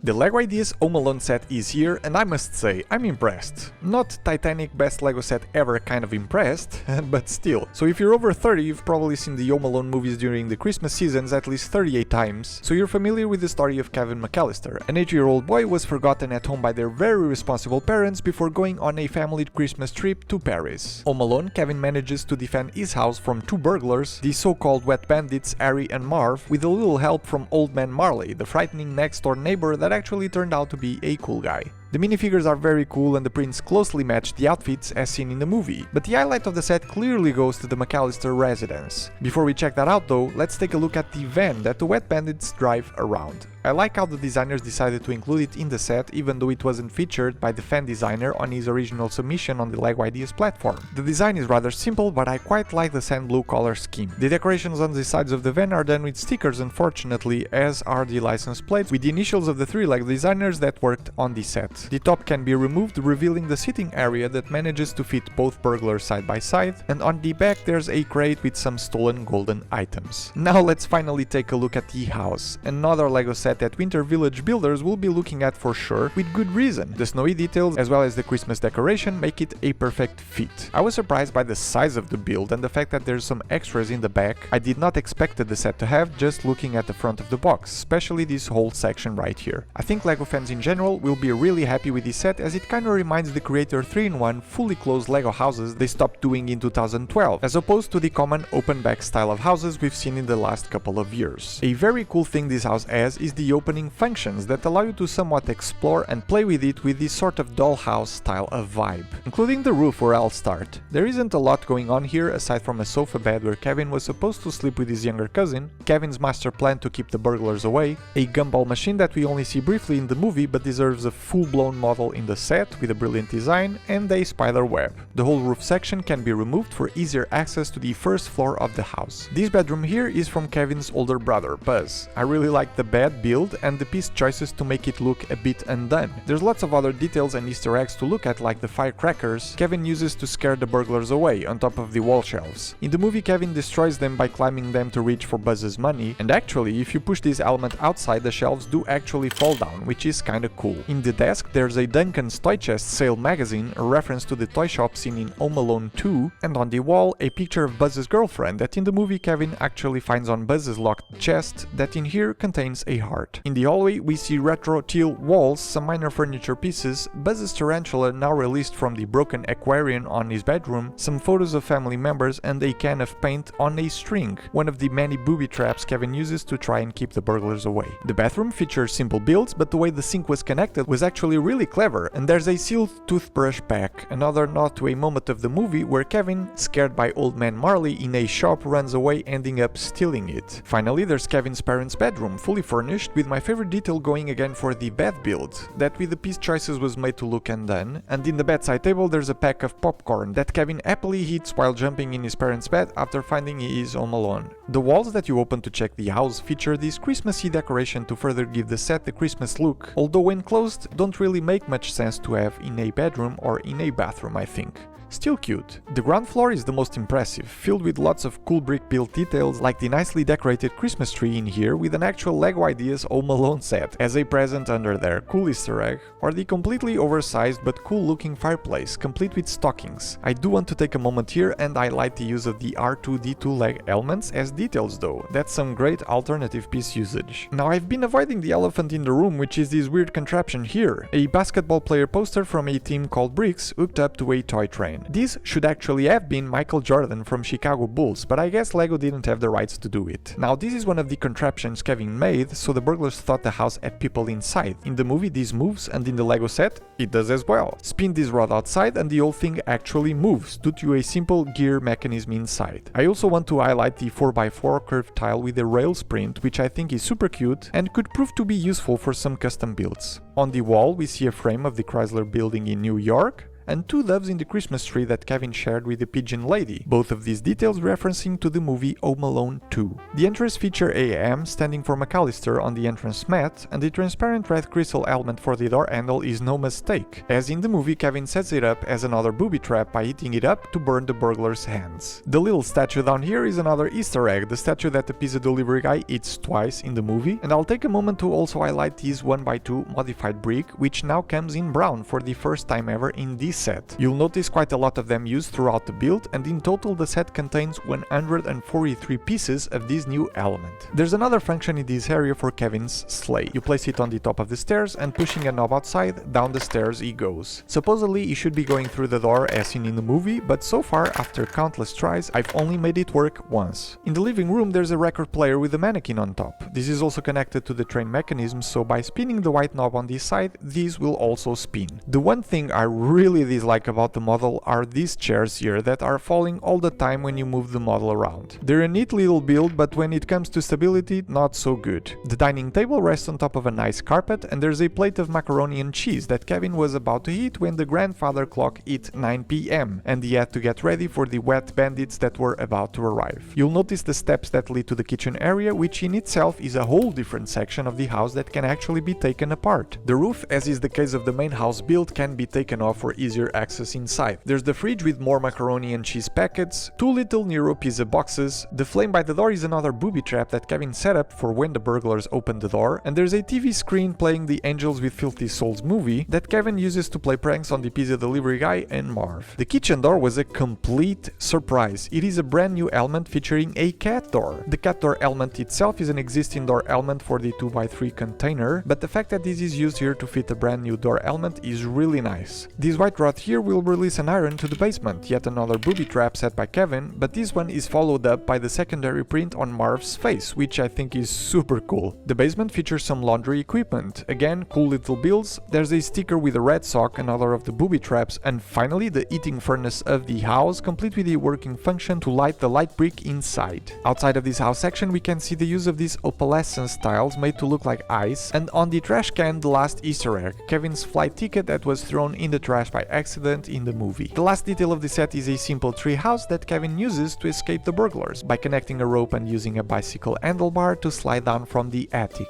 The LEGO Ideas Home Alone set is here, and I must say, I'm impressed. Not Titanic best LEGO set ever kind of impressed, but still. So if you're over 30, you've probably seen the Home Alone movies during the Christmas seasons at least 38 times, so you're familiar with the story of Kevin McAllister. An 8-year-old boy was forgotten at home by their very responsible parents before going on a family Christmas trip to Paris. Home Alone, Kevin manages to defend his house from two burglars, the so-called wet bandits Harry and Marv, with a little help from Old Man Marley, the frightening next-door neighbor that actually turned out to be a cool guy. The minifigures are very cool and the prints closely match the outfits as seen in the movie, but the highlight of the set clearly goes to the McAllister residence. Before we check that out though, let's take a look at the van that the wet bandits drive around. I like how the designers decided to include it in the set even though it wasn't featured by the fan designer on his original submission on the LEGO Ideas platform. The design is rather simple, but I quite like the sand blue color scheme. The decorations on the sides of the van are done with stickers unfortunately, as are the license plates with the initials of the three LEGO designers that worked on the set. The top can be removed, revealing the sitting area that manages to fit both burglars side by side, and on the back there's a crate with some stolen golden items. Now let's finally take a look at the house, another LEGO set that Winter Village builders will be looking at for sure, with good reason. The snowy details as well as the Christmas decoration make it a perfect fit. I was surprised by the size of the build and the fact that there's some extras in the back I did not expect the set to have just looking at the front of the box, especially this whole section right here. I think LEGO fans in general will be really happy with this set as it kinda reminds the Creator 3-in-1 fully closed LEGO houses they stopped doing in 2012, as opposed to the common open back style of houses we've seen in the last couple of years. A very cool thing this house has is the opening functions that allow you to somewhat explore and play with it with this sort of dollhouse style of vibe. Including the roof where I'll start. There isn't a lot going on here aside from a sofa bed where Kevin was supposed to sleep with his younger cousin, Kevin's master plan to keep the burglars away, a gumball machine that we only see briefly in the movie but deserves a full-blown model in the set with a brilliant design, and a spider web. The whole roof section can be removed for easier access to the first floor of the house. This bedroom here is from Kevin's older brother, Buzz. I really like the bed build and the piece choices to make it look a bit undone. There's lots of other details and Easter eggs to look at, like the firecrackers Kevin uses to scare the burglars away on top of the wall shelves. In the movie, Kevin destroys them by climbing them to reach for Buzz's money, and actually if you push this element outside, the shelves do actually fall down, which is kinda cool. In the desk there's a Duncan's Toy Chest sale magazine, a reference to the toy shop seen in Home Alone 2, and on the wall a picture of Buzz's girlfriend that in the movie Kevin actually finds on Buzz's locked chest that in here contains a heart. In the hallway we see retro teal walls, some minor furniture pieces, Buzz's tarantula now released from the broken aquarium on his bedroom, some photos of family members, and a can of paint on a string, one of the many booby traps Kevin uses to try and keep the burglars away. The bathroom features simple builds, but the way the sink was connected was actually really clever, and there's a sealed toothbrush pack, another nod to a moment of the movie where Kevin, scared by Old Man Marley in a shop, runs away ending up stealing it. Finally there's Kevin's parents' bedroom, fully furnished, with my favorite detail going again for the bed build, that with the piece choices was made to look undone, and in the bedside table there's a pack of popcorn that Kevin happily eats while jumping in his parents' bed after finding he is home alone. The walls that you open to check the house feature this Christmassy decoration to further give the set the Christmas look, although when closed don't really make much sense to have in a bedroom or in a bathroom, I think. Still cute. The ground floor is the most impressive, filled with lots of cool brick built details like the nicely decorated Christmas tree in here with an actual LEGO Ideas Home Alone set as a present under there, cool Easter egg, or the completely oversized but cool looking fireplace complete with stockings. I do want to take a moment here and highlight the use of the R2-D2 leg elements as details though, that's some great alternative piece usage. Now I've been avoiding the elephant in the room, which is this weird contraption here, a basketball player poster from a team called Bricks hooked up to a toy train. This should actually have been Michael Jordan from Chicago Bulls, but I guess LEGO didn't have the rights to do it. Now this is one of the contraptions Kevin made, so the burglars thought the house had people inside. In the movie this moves, and in the LEGO set it does as well. Spin this rod outside and the whole thing actually moves due to a simple gear mechanism inside. I also want to highlight the 4x4 curved tile with a rail sprint, which I think is super cute and could prove to be useful for some custom builds. On the wall we see a frame of the Chrysler building in New York, and 2 doves in the Christmas tree that Kevin shared with the pigeon lady, both of these details referencing to the movie Home Alone 2. The entrance feature AM standing for McAllister on the entrance mat, and the transparent red crystal element for the door handle is no mistake, as in the movie Kevin sets it up as another booby trap by heating it up to burn the burglar's hands. The little statue down here is another Easter egg, the statue that the pizza delivery guy eats twice in the movie, and I'll take a moment to also highlight this 1x2 modified brick, which now comes in brown for the first time ever in this set. You'll notice quite a lot of them used throughout the build, and in total the set contains 143 pieces of this new element. There's another function in this area for Kevin's sleigh. You place it on the top of the stairs, and pushing a knob outside, down the stairs he goes. Supposedly he should be going through the door as seen in the movie, but so far, after countless tries, I've only made it work once. In the living room there's a record player with a mannequin on top. This is also connected to the train mechanism, so by spinning the white knob on this side, these will also spin. The one thing I really dislike about the model are these chairs here that are falling all the time when you move the model around. They're a neat little build, but when it comes to stability, not so good. The dining table rests on top of a nice carpet, and there's a plate of macaroni and cheese that Kevin was about to eat when the grandfather clock hit 9 PM, and he had to get ready for the wet bandits that were about to arrive. You'll notice the steps that lead to the kitchen area, which in itself is a whole different section of the house that can actually be taken apart. The roof, as is the case of the main house build, can be taken off for easier access inside. There's the fridge with more macaroni and cheese packets, 2 little Nero pizza boxes, the flame by the door is another booby trap that Kevin set up for when the burglars open the door, and there's a TV screen playing the Angels with Filthy Souls movie that Kevin uses to play pranks on the pizza delivery guy and Marv. The kitchen door was a complete surprise. It is a brand new element featuring a cat door. The cat door element itself is an existing door element for the 2x3 container, but the fact that this is used here to fit a brand new door element is really nice. This white rod here will release an iron to the basement, yet another booby trap set by Kevin, but this one is followed up by the secondary print on Marv's face, which I think is super cool. The basement features some laundry equipment. Again, cool little builds. There's a sticker with a red sock, another of the booby traps, and finally the eating furnace of the house, complete with a working function to light the light brick inside. Outside of this house section we can see the use of these opalescence tiles made to look like ice, and on the trash can the last Easter egg, Kevin's flight ticket that was thrown in the trash by accident in the movie. The last detail of the set is a simple treehouse that Kevin uses to escape the burglars by connecting a rope and using a bicycle handlebar to slide down from the attic.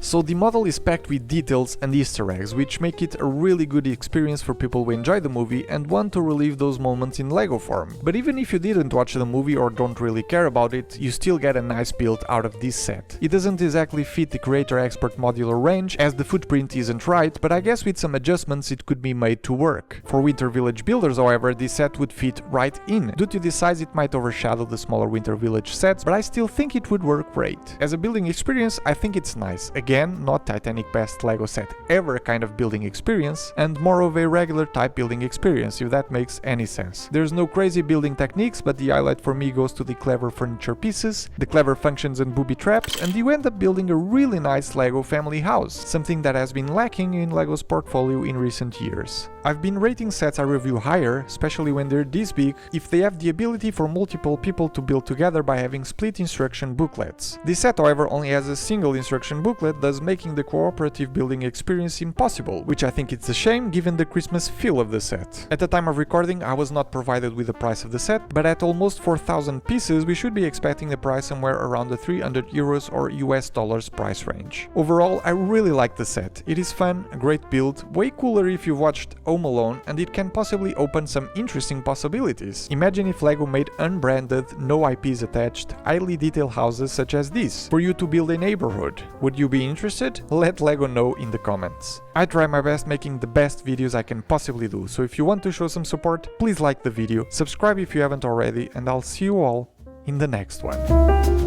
So the model is packed with details and Easter eggs, which make it a really good experience for people who enjoy the movie and want to relive those moments in Lego form. But even if you didn't watch the movie or don't really care about it, you still get a nice build out of this set. It doesn't exactly fit the Creator Expert modular range, as the footprint isn't right, but I guess with some adjustments it could be made to work. For Winter Village builders, however, this set would fit right in. Due to the size, it might overshadow the smaller Winter Village sets, but I still think it would work great. As a building experience, I think it's nice. Again, not Titanic best Lego set ever kind of building experience, and more of a regular type building experience, if that makes any sense. There's no crazy building techniques, but the highlight for me goes to the clever furniture pieces, the clever functions and booby traps, and you end up building a really nice Lego family house, something that has been lacking in Lego's portfolio in recent years. I've been rating sets I review higher, especially when they're this big, if they have the ability for multiple people to build together by having split instruction booklets. This set, however, only has a single instruction booklet, thus making the cooperative building experience impossible, which I think it's a shame given the Christmas feel of the set. At the time of recording, I was not provided with the price of the set, but at almost 4,000 pieces, we should be expecting the price somewhere around the €300 or US price range. Overall, I really like the set. It is fun, a great build, way cooler if you've watched Home Alone, and it can possibly open some interesting possibilities. Imagine if Lego made unbranded, no IPs attached, highly detailed houses such as this, for you to build a neighborhood. Would you be interested? Let Lego know in the comments. I try my best making the best videos I can possibly do, so if you want to show some support, please like the video, subscribe if you haven't already, and I'll see you all in the next one.